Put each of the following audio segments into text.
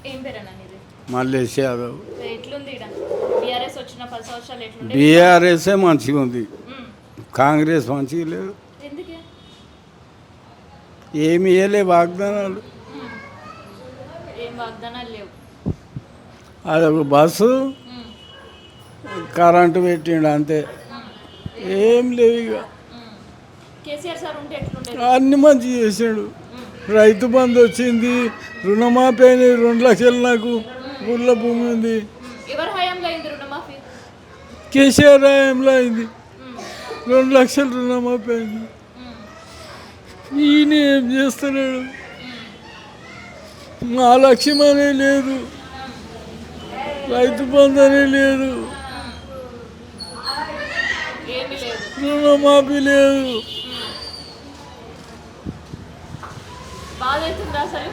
ఏం పేరన్నా ఇది? మల్లేష్ యాదవ్. ఎట్లుంది ఈడ? బీఆర్ఎస్ వచ్చిన 10 సంవత్సరాలు ఎట్లుండే? బీఆర్ఎస్ఏ మంచిగా ఉంది, ఉమ్. కాంగ్రెస్ మంచిగా లేదు. ఎందుకే? ఏమి ఇవ్వలే వాగ్దానాలు. ఉమ్. ఏం వాగ్దానాలు లేవు. అదొక బస్సు ఉమ్. కరెంటు పెట్టిండు అంతే, ఉమ్. ఏం లేవు ఇక. ఉమ్. కేసీఆర్ సార్ ఉంటే ఎట్లుండేది? అన్ని మంచిగా చేసాడు. రైతు బంధు వచ్చింది, రుణమాఫీ అయినాయి 2 లక్షలు. నాకు ఊళ్ళో భూమి ఉంది. ఎవరి హయాంలో అయింది రుణమాఫీ? కేసీఆర్ హయాంలో అయింది. ఉమ్. 2 లక్షలు రుణమాఫీ అయింది. ఉమ్. ఈయన ఏం చేస్తున్నాడు? ఉమ్. మా లక్ష్యం అనే లేదు, రైతు బంధు అనే లేదు, ఏమీ లేదు. రుణమాఫీ లేదు. బాధ అవుతుందా అసలు?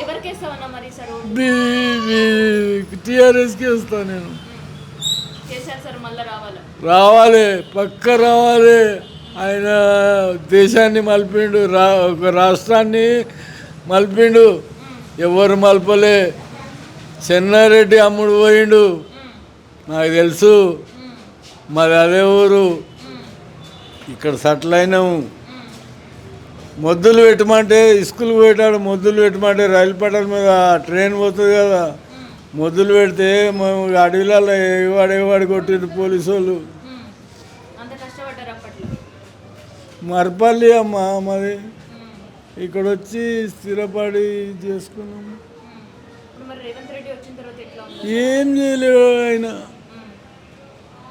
ఎవరికి వేస్తావన్నా మరి సార్? టీఆర్ఎస్కి వస్తాను నేను. కేసీఆర్ సార్ మళ్ళీ రావాలా? రావాలి, పక్క రావాలి. ఆయన దేశాన్ని మలిపిండు, ఒక రాష్ట్రాన్ని మలిపిండు. ఎవరు మలపలే. చెన్నారెడ్డి అమ్ముడు పోయిండు, నాకు తెలుసు. మరి అదే ఊరు, ఇక్కడ సెటిల్ అయినాము. మొద్దులు పెట్టమంటే స్కూల్ పోయేటాడు, మొద్దులు పెట్టమంటే రైలు పట్టాల మీద ట్రైన్ పోతుంది కదా, మొద్దులు పెడితే మేము అడవిలలో ఎగవాడు కొట్టిండు పోలీసు వాళ్ళు. అంత కష్టపడ్డారు అప్పట్లో. మరపల్లి అమ్మ మరి, ఇక్కడ వచ్చి స్థిరపడి చేసుకున్నాము. మరి రేవంత్ రెడ్డి వచ్చిన తర్వాత ఎట్లా ఉంది? ఏం చేయలేవు ఆయన,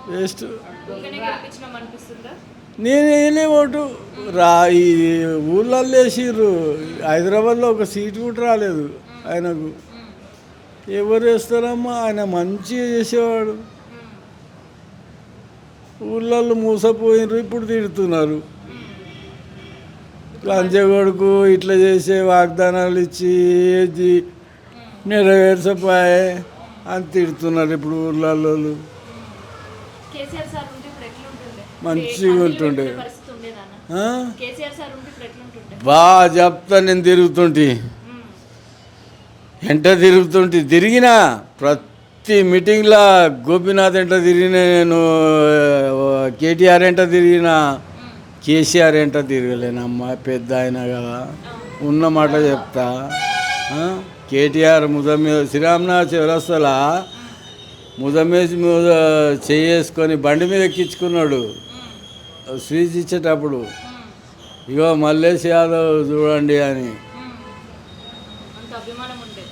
వేస్ట్. ఊరికనే గెలిపించినాం అనిపిస్తుందా? నేను వేయలే ఓటు. ఈ ఊళ్ళల్లో వేసిర్రు, హైదరాబాద్లో ఒక సీటు కూడా రాలేదు ఆయనకు. ఎవరు వేస్తారమ్మా? ఆయన మంచిగా చేసేవాడు. ఊళ్ళల్లో మూసపోయినరు, ఇప్పుడు తిడుతున్నారు. లంచగొడుకు ఇట్లా చేసే వాగ్దానాలు ఇచ్చి ఏది నెరవేర్చపోయే అని తిడుతున్నారు ఇప్పుడు ఊళ్ళల్లో. కేసీఆర్ సార్ ఉంటే ఇప్పుడు ఎట్లుంటుండే? మంచిగా ఉంటుండే. పరిస్థితి ఉండేదానా? కేసీఆర్ సార్ ఉంటే ఇప్పుడు ఎట్లుంటుండే? బాగా చెప్తా, నేను తిరుగుతుంటే ఎంట తిరిగినా ప్రతి మీటింగ్లో గోపీనాథ్ ఎంట తిరిగినా, నేను కేటీఆర్ ఎంట తిరిగినా, కేసీఆర్ ఎంట తిరగలేనమ్మా. పెద్ద ఆయన కదా, ఉన్న మాట చెప్తా. కేటీఆర్ శ్రీరామనాథ్ చౌరస్తలా ముదమేసి మీద చేసుకొని బండి మీద ఎక్కించుకున్నాడు స్పీచ్ ఇచ్చేటప్పుడు. ఇగో మల్లేష్ యాదవ్ చూడండి అని. అంత అభిమానం ఉండే.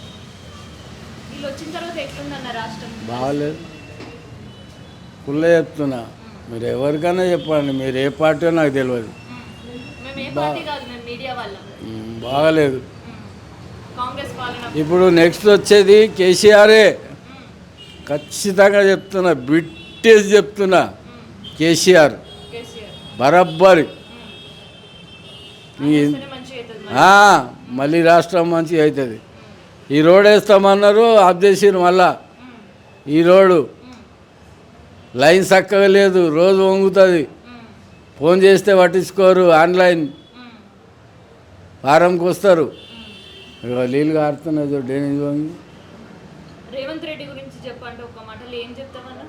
వీళ్ళు వచ్చిన తర్వాత ఎట్లుందన్న రాష్ట్రం? బాగాలేదు, ఫుల్ చెప్తున్నా. మీరు ఎవరికైనా చెప్పండి, మీరు ఏ పార్టీ నాకు తెలియదు. మేము ఏ పార్టీ కాదు, మేము మీడియా వాళ్ళం. బాగలేదు. కాంగ్రెస్ పాలన ఇప్పుడు నెక్స్ట్ వచ్చేది కేసీఆరే, ఖచ్చితంగా చెప్తున్నా, బిట్టేసి చెప్తున్నా. కేసీఆర్ బరబ్బరి. మళ్ళీ రాష్ట్రం మంచిగా అవుతుంది. ఈ రోడ్ వేస్తామన్నారు, ఆఫ్ చేసిరు మళ్ళా. ఈ రోడ్డు లైన్ చక్కగా లేదు, రోజు వంగుతుంది. ఫోన్ చేస్తే పట్టించుకోరు, ఆన్లైన్ ఫారంకి వస్తారు. నీళ్ళు కారుతున్నాయి డ్రైనేజ్ వంగి. రేవంత్ రెడ్డి గురించి చెప్పండి ఒక మాటలు, ఏం చెప్తామన్నా?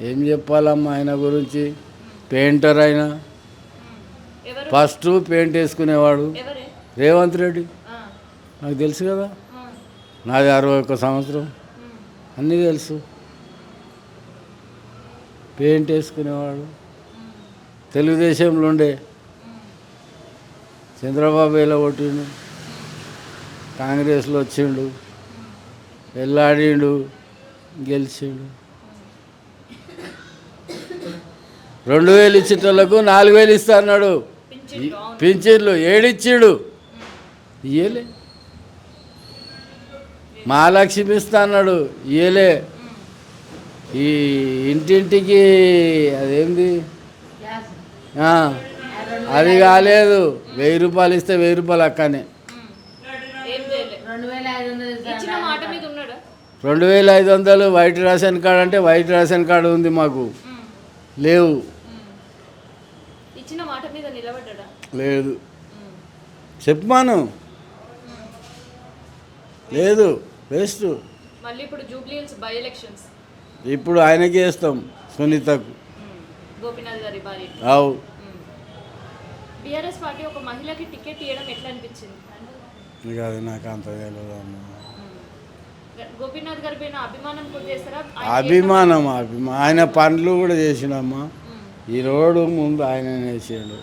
ఏం చెప్పాలమ్మా ఆయన గురించి? పెయింటర్ ఆయన, ఫస్ట్ పెయింట్ వేసుకునేవాడు రేవంత్ రెడ్డి. నాకు తెలుసు కదా, నాది 61 సంవత్సరం, అన్నీ తెలుసు. పెయింట్ వేసుకునేవాడు, తెలుగుదేశంలో ఉండే. చంద్రబాబు ఎలా కొట్టిండు, కాంగ్రెస్లో వచ్చిండు, వెళ్ళాడిండు, గెలిచిండు. 2000 ఇచ్చేటోళ్ళకు 4000 ఇస్తా అన్నాడు. పింఛన్లు ఏడిచ్చిండు, ఇయ్యలే. మహాలక్ష్మి ఇస్తా అన్నాడు, ఇయ్యలే. ఈ ఇంటింటికి అదేంది అది కాలేదు. 1000 రూపాయలు ఇస్తే 1000 రూపాయలు అక్కనే. 2500 వైట్ రేషన్ కార్డు అంటే వైట్ రేషన్ కార్డు ఉంది, మాకు లేవు. ఇచ్చిన మాట మీద నిలబడ్డా? లేదు. చెప్పమాను, లేదు, వేస్ట్. మళ్ళీ ఇప్పుడు జూబ్లీ హిల్స్ బై ఎలక్షన్స్. ఇప్పుడు ఆయనకే వేస్తాం, సునీతకు. గోపీనాథ్ గారి భార్య. అవు. బీఆర్ఎస్ పార్టీ ఒక మహిళకి టికెట్ ఇవ్వడం ఎట్లా అనిపించింది? ఇక అది నాకు అంత తెలియదు అమ్మ. గోపీనాథ్ గారి పైన అభిమానం కూడా చేస్తారా? అభిమానం ఆయన పనులు కూడా చేసినమ్మా. ఈ రోడ్డు ముందు ఆయన వేసాడు.